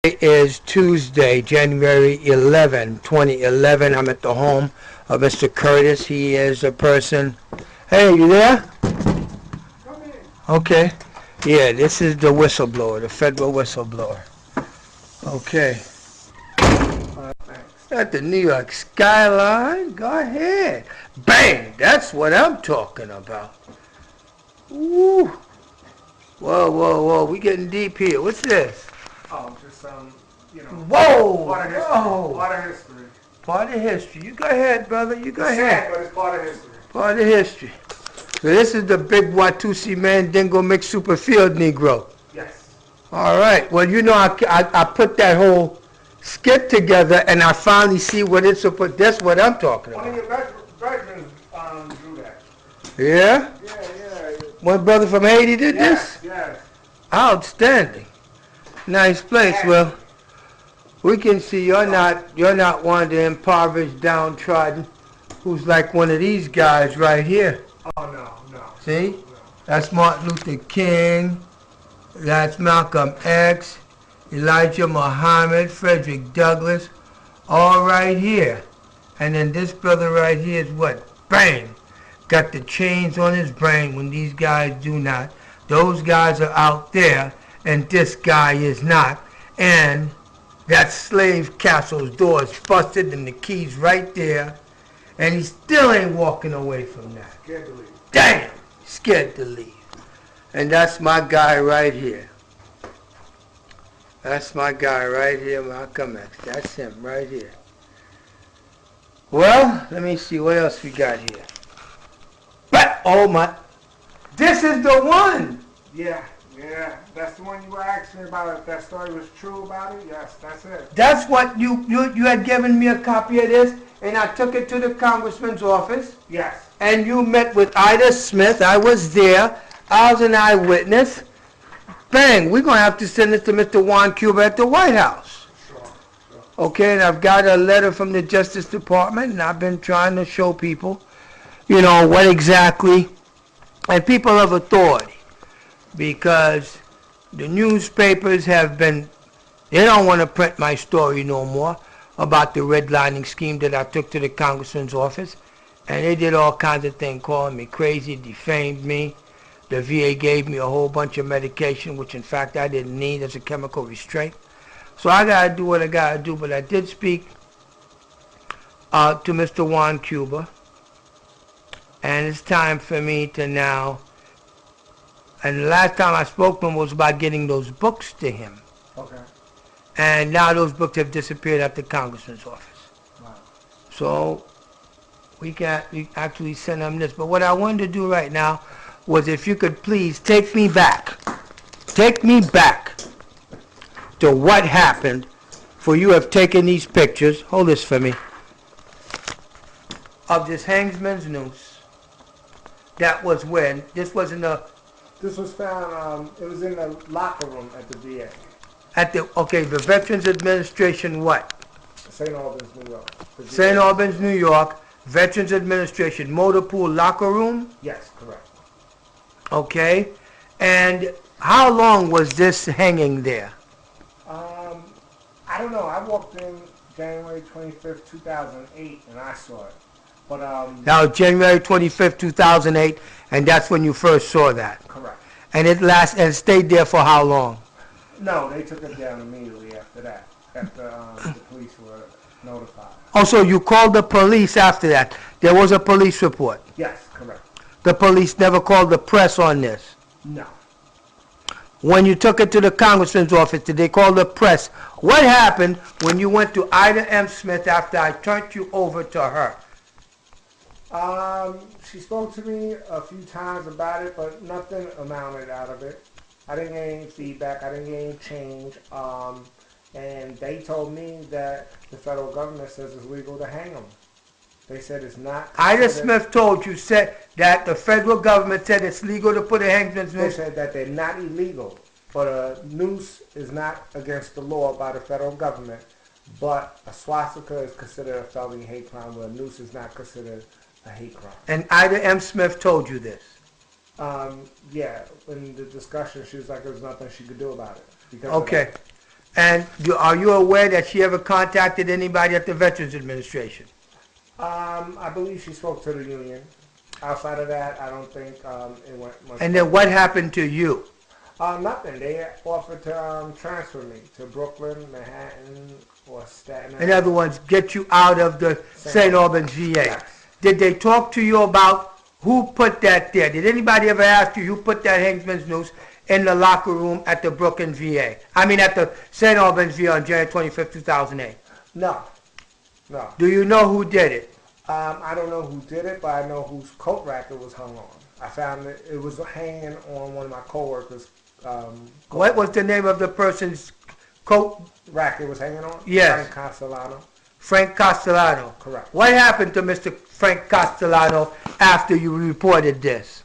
It is Tuesday, January 11, 2011. I'm at the home of Mr. Curtis. He is a person. Hey, you there? Come in. Okay. Yeah, this is the whistleblower, the federal whistleblower. Okay. Thanks. At the New York skyline. Go ahead. Bang! That's what I'm talking about. Woo! Whoa, whoa, whoa. We getting deep here. What's this? Oh, just Whoa! part of history. Whoa! Part of history. Part of history. You go ahead, brother. You go It's ahead. sad, but it's part of history. Part of history. So this is the big Watusi Mandingo mixed super field Negro. Yes. All right. Well, you know, I put that whole skit together, and I finally see what it's supposed. That's what I'm talking One of about. your veterans drew that. Yeah. Yeah. One brother from Haiti did this. Yes. Outstanding. Nice place. Yeah. Well, we can see you're not one of the impoverished, downtrodden, who's like one of these guys right here. Oh, no. See? No. That's Martin Luther King. That's Malcolm X, Elijah Muhammad, Frederick Douglass, all right here. And then this brother right here is what? Bang! Got the chains on his brain when these guys do not. Those guys are out there, and this guy is not. And that slave castle's door is busted and the key's right there. And he still ain't walking away from that. Scared to leave. Damn! Scared to leave. And that's my guy right here. That's my guy right here, Malcolm X. That's him right here. Well, let me see what else we got here. But, oh my, this is the one! Yeah. That's the one you were asking me about. If that story was true about it, yes, that's it. That's what you had given me a copy of this, and I took it to the congressman's office. Yes. And you met with Ida Smith. I was there. I was an eyewitness. Bang, we're going to have to send it to Mr. Juan Cuba at the White House. Sure. Okay, and I've got a letter from the Justice Department, and I've been trying to show people, you know, what exactly, and people of authority, because the newspapers have been, they don't want to print my story no more about the redlining scheme that I took to the congressman's office. And they did all kinds of things, calling me crazy, defamed me. The VA gave me a whole bunch of medication, which in fact I didn't need as a chemical restraint. So I got to do what I got to do. But I did speak to Mr. Juan Cuba. And it's time for me to now, and the last time I spoke to him was about getting those books to him. Okay. And now those books have disappeared at the congressman's office. Wow. So we actually send them this. But what I wanted to do right now was if you could please take me back to what happened, for you have taken these pictures, hold this for me, of this hangsman's noose. That was when, this was in the... This was found, it was in the locker room at the VA. The Veterans Administration what? St. Albans, New York. St. Albans, New York, Veterans Administration motor pool locker room? Yes, correct. Okay. And how long was this hanging there? I don't know. I walked in January 25th, 2008, and I saw it. But Now, January 25th, 2008, and that's when you first saw that. correct. And it stayed there for how long? No, they took it down immediately after that. After the police were notified. Oh, so you called the police after that. There was a police report. Yes, correct. The police never called the press on this. No. When you took it to the congressman's office, did they call the press? What happened when you went to Ida M. Smith after I turned you over to her? She spoke to me a few times about it, but nothing amounted out of it. I didn't get any feedback. I didn't get any change. And they told me that the federal government says it's legal to hang them. They said it's not. Ida Smith told you, said that the federal government said it's legal to put a hangsman's They noose? said that they're not illegal, but a noose is not against the law by the federal government. But a swastika is considered a felony hate crime, where a noose is not considered a hate crime. And Ida M. Smith told you this? Yeah, in the discussion, she was like there was nothing she could do about it. Okay. And are you aware that she ever contacted anybody at the Veterans Administration? I believe she spoke to the union. Outside of that, I don't think it went much. And then what happened to you? Nothing. They offered to transfer me to Brooklyn, Manhattan, or Staten Island. In other words, get you out of the St. Albans VA. Yes. Did they talk to you about who put that there? Did anybody ever ask you who put that Hangsman's noose in the locker room at the Brooklyn VA? I mean, at the St. Albans VA on January 25th, 2008. No. No. Do you know who did it? I don't know who did it, but I know whose coat rack it was hung on. I found it was hanging on one of my coworkers' What was the name of the person's coat rack it was hanging on? Yes. Frank Castellano. Frank Castellano. Correct. What happened to Mr. Frank Castellano after you reported this?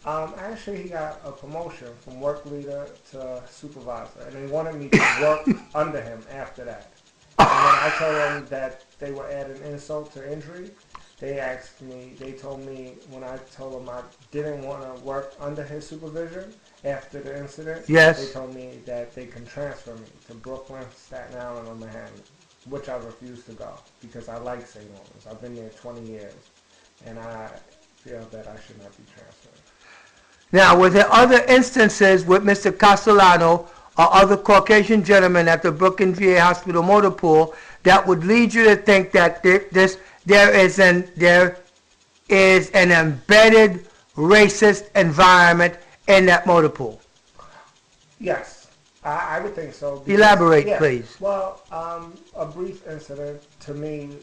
Actually, he got a promotion from work leader to supervisor, and they wanted me to work under him after that. And when I told them that they were adding insult to injury, they told me when I told them I didn't want to work under his supervision after the incident, Yes. they told me that they can transfer me to Brooklyn, Staten Island, or Manhattan, which I refused to go because I like St. Albans. I've been there 20 years, and I feel that I should not be transferred. Now, were there other instances with Mr. Castellano or other Caucasian gentlemen at the Brooklyn VA Hospital motor pool that would lead you to think that there is an embedded racist environment in that motor pool? Yes, I would think so. Because, Elaborate, please. Well, a brief incident to me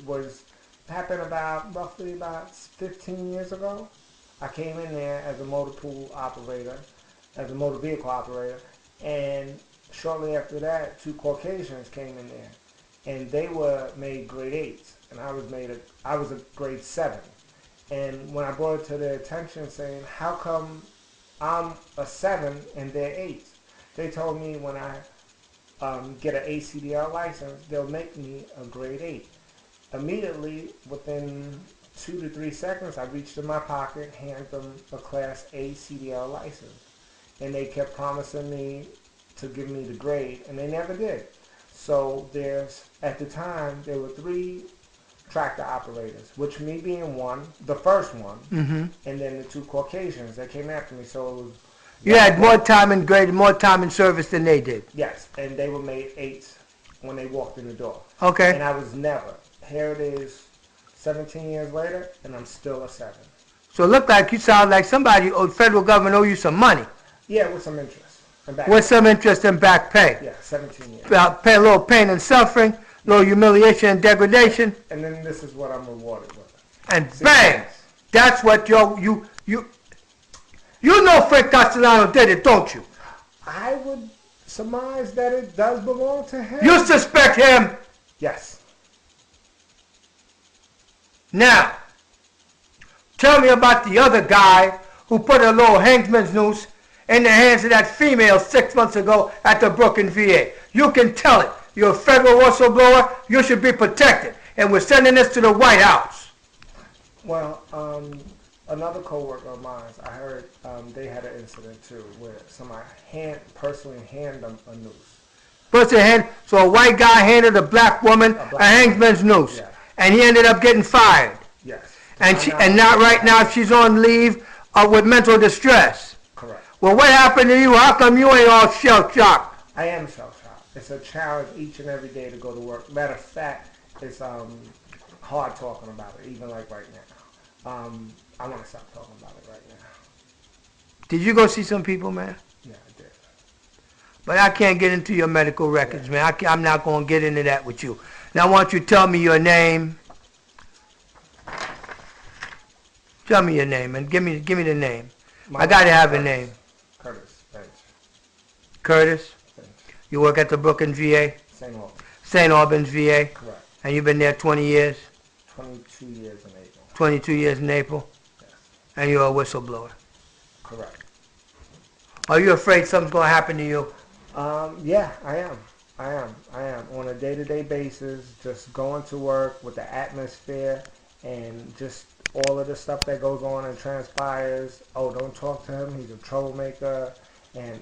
happened roughly about 15 years ago. I came in there as a motor pool operator, as a motor vehicle operator, and shortly after that, 2 Caucasians came in there, and they were made grade 8s, and I was a grade 7. And when I brought it to their attention, saying, "How come I'm a 7 and they're 8s?" They told me when I get an ACDL license, they'll make me a grade 8. Immediately, within 2 to 3 seconds, I reached in my pocket, handed them a Class A CDL license. And they kept promising me to give me the grade, and they never did. So at the time, there were 3 tractor operators, which me being one, the first one, and then the 2 Caucasians that came after me. So it was... You had more time in grade, more time in service than they did. Yes, and they were made 8s when they walked in the door. Okay. And I was never. Here it is, 17 years later, and I'm still a 7. So it looked like you sound like somebody, federal government owe you some money. Yeah, with some interest. And back With pay. some interest in back pay. Yeah, 17 years. Pay a little pain and suffering, a little humiliation and degradation, And then this is what I'm rewarded with. and bang! That's what you know Frank Castellano did it, don't you? I would surmise that it does belong to him. You suspect him. Yes. Now, tell me about the other guy who put a little hangsman's noose in the hands of that female 6 months ago at the Brooklyn VA. You can tell it. You're a federal whistleblower. You should be protected. And we're sending this to the White House. Well, another coworker of mine, I heard they had an incident too where somebody personally handed them a noose. So a white guy handed a black woman a hangsman's noose. Yeah. And he ended up getting fired. Yes. And not right now she's on leave with mental distress. Correct. Well, what happened to you? How come you ain't all shell-shocked? I am shell-shocked. It's a challenge each and every day to go to work. Matter of fact, it's hard talking about it, even like right now. I want to stop talking about it right now. Did you go see some people, man? Yeah, I did. But I can't get into your medical records, man. I'm not going to get into that with you. Now, I want you to tell me your name. Tell me your name, and give me the name. I got to have a name. Curtis Bench. Curtis? Bench. You work at the Brooklyn VA? St. Albans. St. Albans VA? Correct. And you've been there 20 years? 22 years in April. 22 years in April? Yes. And you're a whistleblower? Correct. Are you afraid something's going to happen to you? Yeah, I am. On a day-to-day basis, just going to work with the atmosphere and just all of the stuff that goes on and transpires. Oh, don't talk to him. He's a troublemaker. And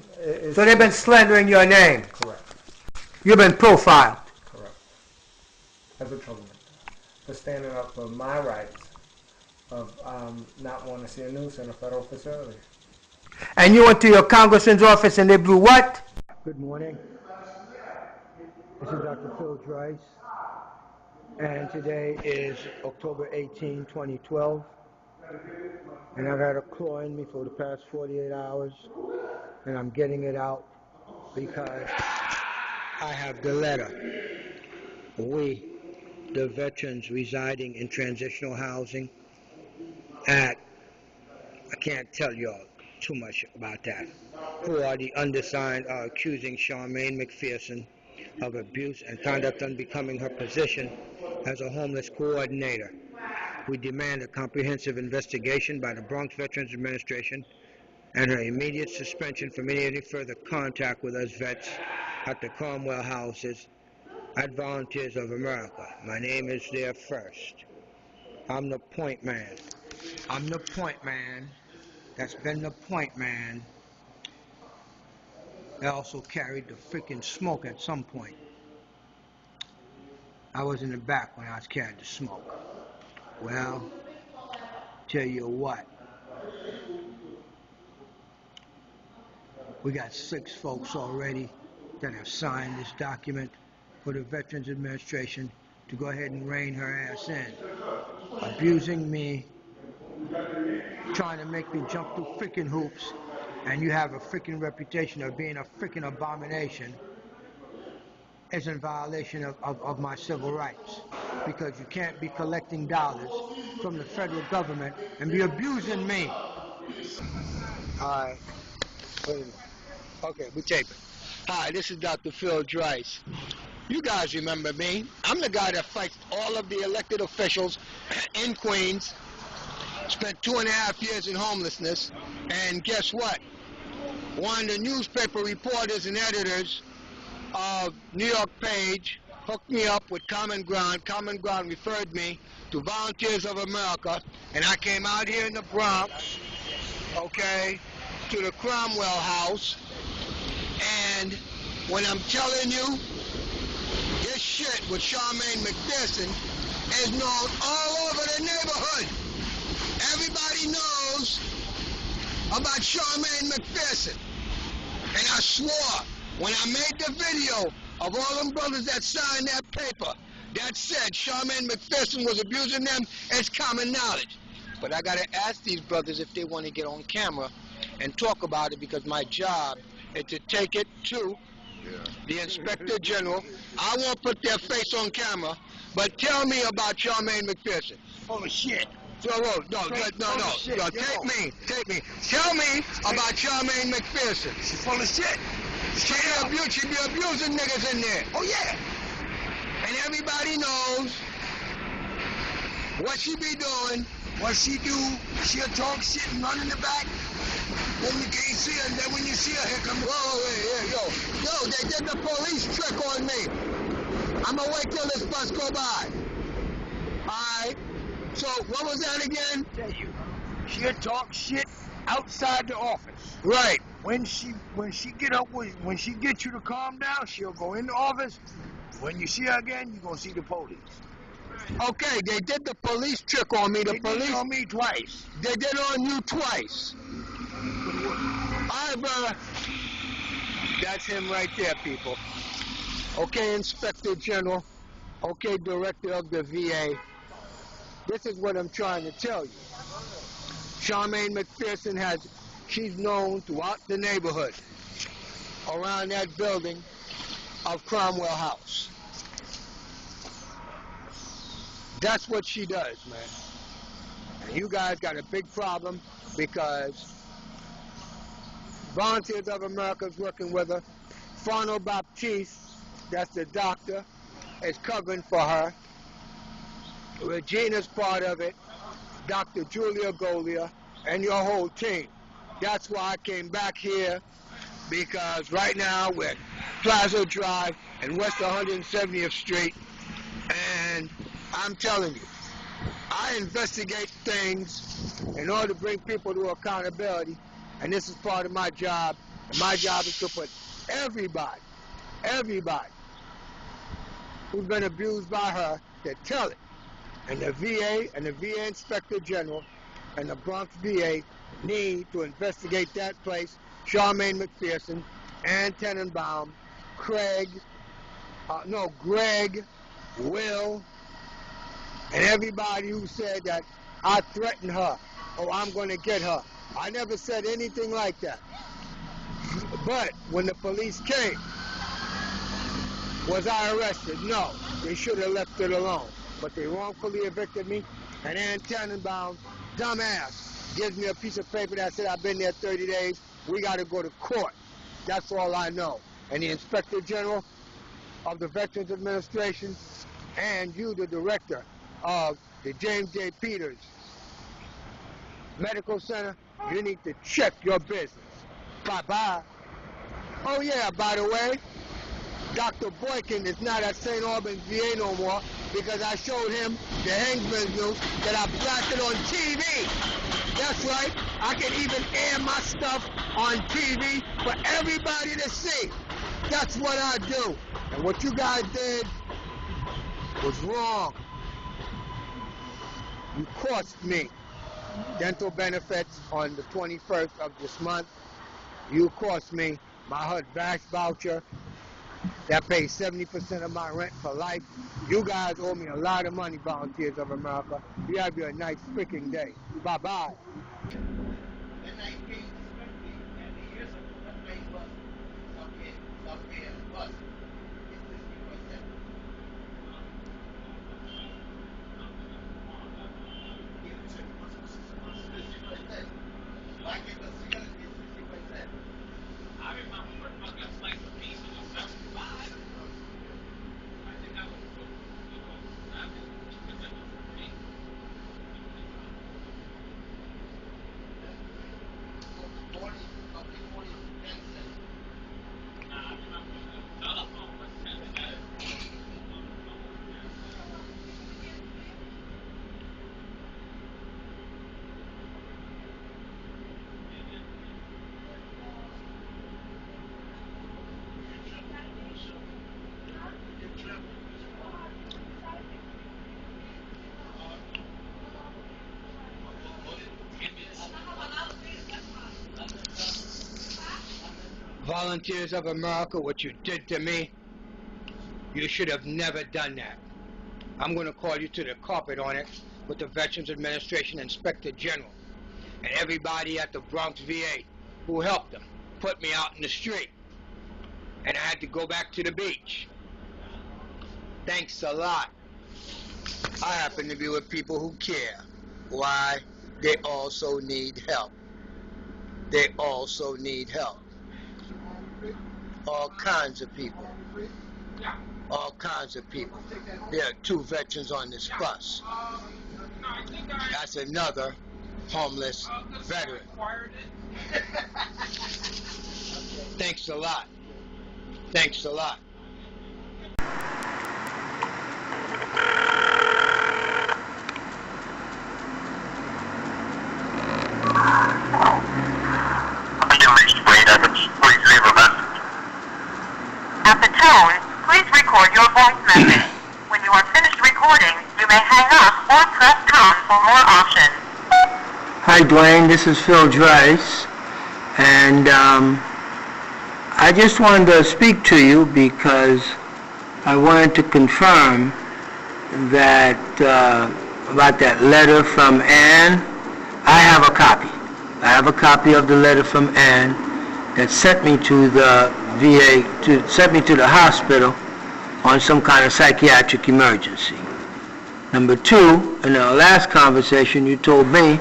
So they've been slandering your name? Correct. You've been profiled. Correct. As a troublemaker. For standing up for my rights of not wanting to see a noose in a federal facility. And you went to your congressman's office and they blew what? Good morning. This is Dr. Phil Dreiss. And today is October 18, 2012. And I've had a claw in me for the past 48 hours. And I'm getting it out because I have the letter. We, the veterans residing in transitional housing at, I can't tell y'all too much about that, who are the undersigned, are accusing Charmaine McPherson of abuse and conduct unbecoming her position as a homeless coordinator. We demand a comprehensive investigation by the Bronx Veterans Administration and her immediate suspension from any further contact with us vets at the Cromwell houses at Volunteers of America. My name is there first. I'm the point man. I'm the point man. That's been the point man. I also carried the freaking smoke at some point. I was in the back when I was carrying the smoke. Well, tell you what. We got 6 folks already that have signed this document for the Veterans Administration to go ahead and rein her ass in. Abusing me, trying to make me jump through freaking hoops, and you have a freaking reputation of being a freaking abomination, is in violation of my civil rights. Because you can't be collecting dollars from the federal government and be abusing me. Alright, wait a minute. Okay, we taping. Hi, this is Dr. Phil Dreiss. You guys remember me. I'm the guy that fights all of the elected officials in Queens. Spent 2.5 years in homelessness. And guess what? One of the newspaper reporters and editors of New York Page hooked me up with Common Ground. Common Ground referred me to Volunteers of America. And I came out here in the Bronx, okay, to the Cromwell house. And when I'm telling you, this shit with Charmaine McPherson is known all over the neighborhood. Everybody knows about Charmaine McPherson. And I swore, when I made the video of all them brothers that signed that paper that said Charmaine McPherson was abusing them, it's common knowledge. But I gotta ask these brothers if they want to get on camera and talk about it, because my job is to take it to the Inspector General. I won't put their face on camera, but tell me about Charmaine McPherson. Full of shit. No, take me. Tell me about Charmaine McPherson. She's full of shit. She be abusing niggas in there. Oh, yeah. And everybody knows what she be doing. What she do, she'll talk shit and run in the back. Then you can't see her, and then when you see her, here come the... Yo, they did the police trick on me. I'ma wait till this bus go by. Alright. So, what was that again? Tell you, she'll talk shit outside the office. Right. When she gets you to calm down, she'll go in the office. When you see her again, you're gonna see the police. Okay, they did the police trick on me. They did it on me twice. They did it on you twice. Alright, brother. That's him right there, people. Okay, Inspector General. Okay, Director of the VA. This is what I'm trying to tell you. Charmaine McPherson she's known throughout the neighborhood around that building of Cromwell House. That's what she does, man. And you guys got a big problem because Volunteers of America is working with her. Fano Baptiste, that's the doctor, is covering for her. Regina's part of it. Dr. Julia Golia and your whole team. That's why I came back here, because right now we're at Plaza Drive and West 170th Street, and I'm telling you, I investigate things in order to bring people to accountability, and this is part of my job. And my job is to put everybody who's been abused by her to tell it. And the VA and the VA Inspector General and the Bronx VA need to investigate that place. Charmaine McPherson, Ann Tenenbaum, Greg, Will, and everybody who said that I threatened her or I'm going to get her. I never said anything like that. But when the police came, was I arrested? No. They should have left it alone. But they wrongfully evicted me, and Ann Tannenbaum, dumbass, gives me a piece of paper that said I've been there 30 days. We got to go to court. That's all I know. And the Inspector General of the Veterans Administration and you, the director of the James J. Peters Medical Center, you need to check your business. Bye-bye. Oh, yeah, by the way, Dr. Boykin is not at St. Albans VA no more because I showed him the Hangsman's news that I blasted on TV. That's right. I can even air my stuff on TV for everybody to see. That's what I do. And what you guys did was wrong. You cost me dental benefits on the 21st of this month. You cost me my HUD VAX voucher that pays 70% of my rent for life. You guys owe me a lot of money, Volunteers of America. You have your nice freaking day. Bye-bye. Volunteers of America, what you did to me, you should have never done that. I'm going to call you to the carpet on it with the Veterans Administration Inspector General and everybody at the Bronx VA who helped them put me out in the street. And I had to go back to the beach. Thanks a lot. I happen to be with people who care. Why? They also need help. They also need help. All kinds of people. All kinds of people. There are 2 veterans on this bus. That's another homeless veteran. Thanks a lot. Thanks a lot. At the tone, please record your voice message. When you are finished recording, you may hang up or press pound for more options. Hi, Dwayne. This is Phil Dries, and I just wanted to speak to you because I wanted to confirm that about that letter from Ann. I have a copy. I have a copy of the letter from Ann that sent me to the VA, sent me to the hospital on some kind of psychiatric emergency. Number 2, in our last conversation, you told me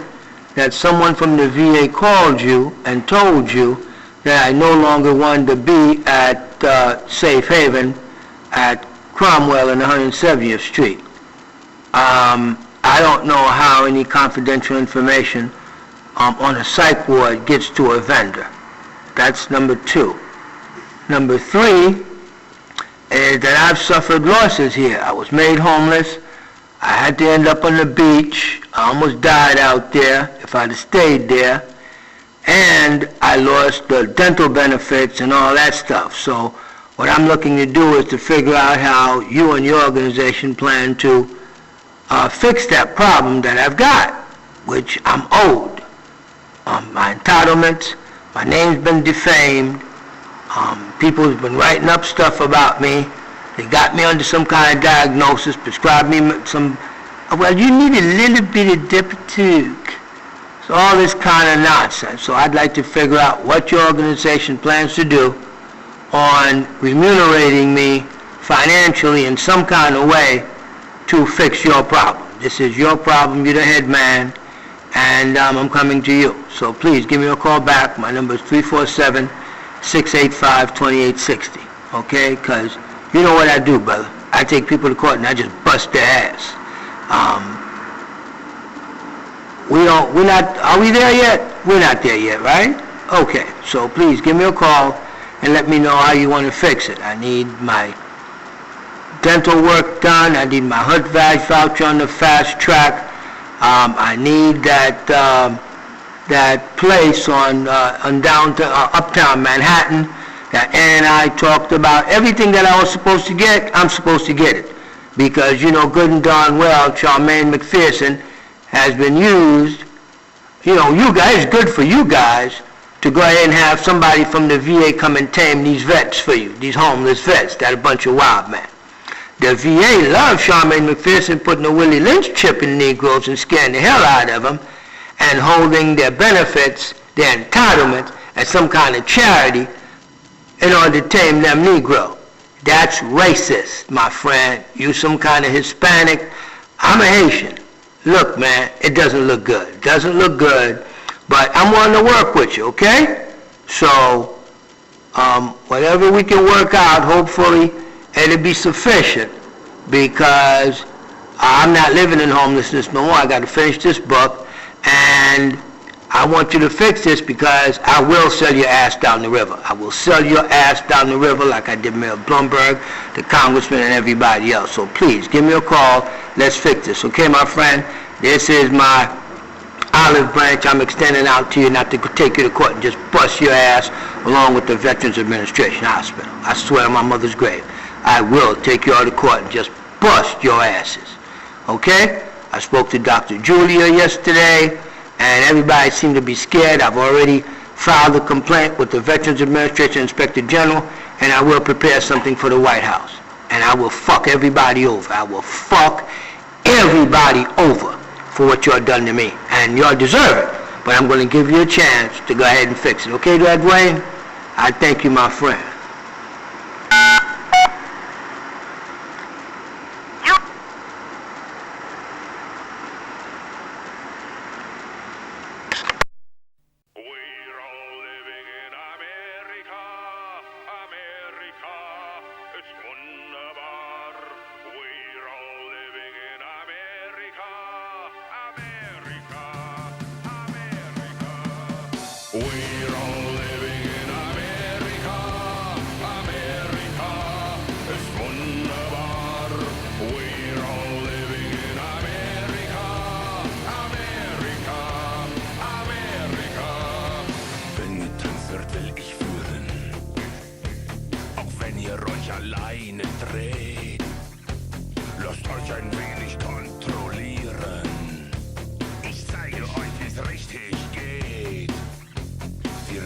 that someone from the VA called you and told you that I no longer wanted to be at Safe Haven at Cromwell and 170th Street. I don't know how any confidential information on a psych ward gets to a vendor. That's number 2. Number 3 is that I've suffered losses here. I was made homeless. I had to end up on the beach. I almost died out there if I'd have stayed there. And I lost the dental benefits and all that stuff. So What I'm looking to do is to figure out how you and your organization plan to fix that problem that I've got, which I'm owed. My entitlements, my name's been defamed, people have been writing up stuff about me, they got me under some kind of diagnosis, prescribed me some, well, you need a little bit of Depatuk. So all this kind of nonsense. So I'd like to figure out what your organization plans to do on remunerating me financially in some kind of way to fix your problem. This is your problem, you're the head man, and I'm coming to you. So please give me a call back. My number is 347-685-2860, okay? Because you know what I do, brother. I take people to court and I just bust their ass. Are we there yet? We're not there yet, right? Okay, so please give me a call and let me know how you want to fix it. I need my dental work done. I need my HUD badge voucher on the fast track. I need that place on uptown Manhattan that Ann and I talked about. Everything that I was supposed to get, I'm supposed to get it. Because you know good and darn well Charmaine McPherson has been used, you guys, it's good for you guys to go ahead and have somebody from the VA come and tame these vets for you, these homeless vets, that a bunch of wild men. The VA loves Charmaine McPherson putting a Willie Lynch chip in Negroes and scaring the hell out of them and holding their benefits, their entitlements, as some kind of charity in order to tame them Negro. That's racist, my friend. You some kind of Hispanic. I'm a Haitian. Look, man, it doesn't look good. It doesn't look good, but I'm willing to work with you, okay? So, whatever we can work out, hopefully it'll be sufficient, because I'm not living in homelessness no more. I got to finish this book, and I want you to fix this, because I will sell your ass down the river. I will sell your ass down the river like I did Mayor Bloomberg, the congressman, and everybody else. So please, give me a call. Let's fix this. Okay, my friend? This is my olive branch I'm extending out to you, not to take you to court and just bust your ass along with the Veterans Administration Hospital. I swear on my mother's grave, I will take you out to court and just bust your asses. Okay? I spoke to Dr. Julia yesterday, and everybody seemed to be scared. I've already filed a complaint with the Veterans Administration Inspector General, and I will prepare something for the White House. And I will fuck everybody over. I will fuck everybody over for what you've done to me. And you deserve it, but I'm going to give you a chance to go ahead and fix it. Okay, Dwayne? I thank you, my friend. Wir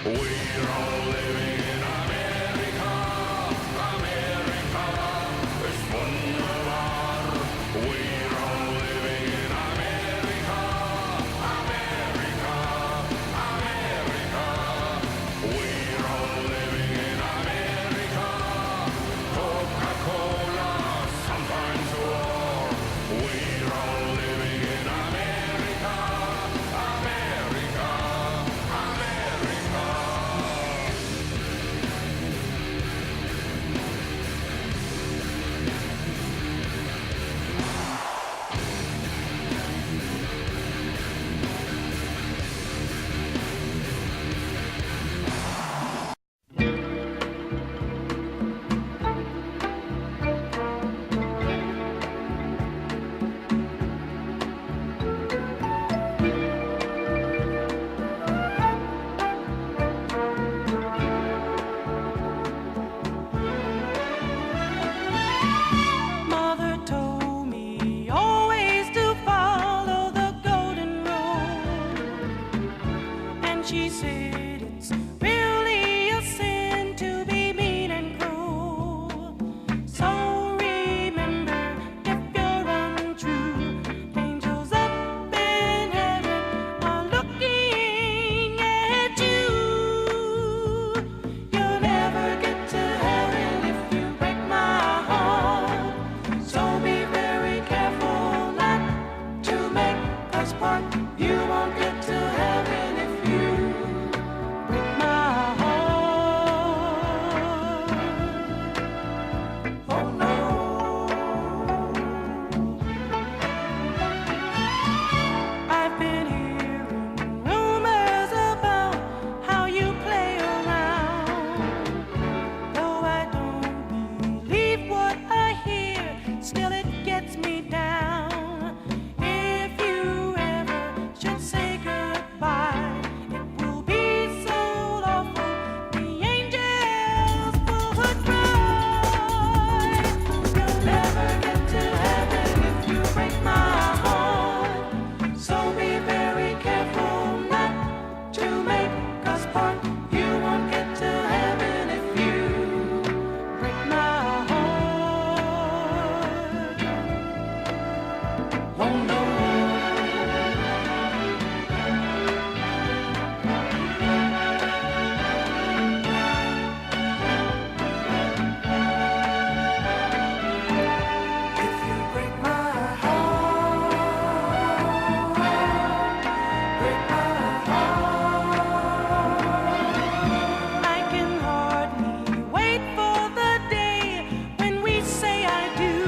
We're all living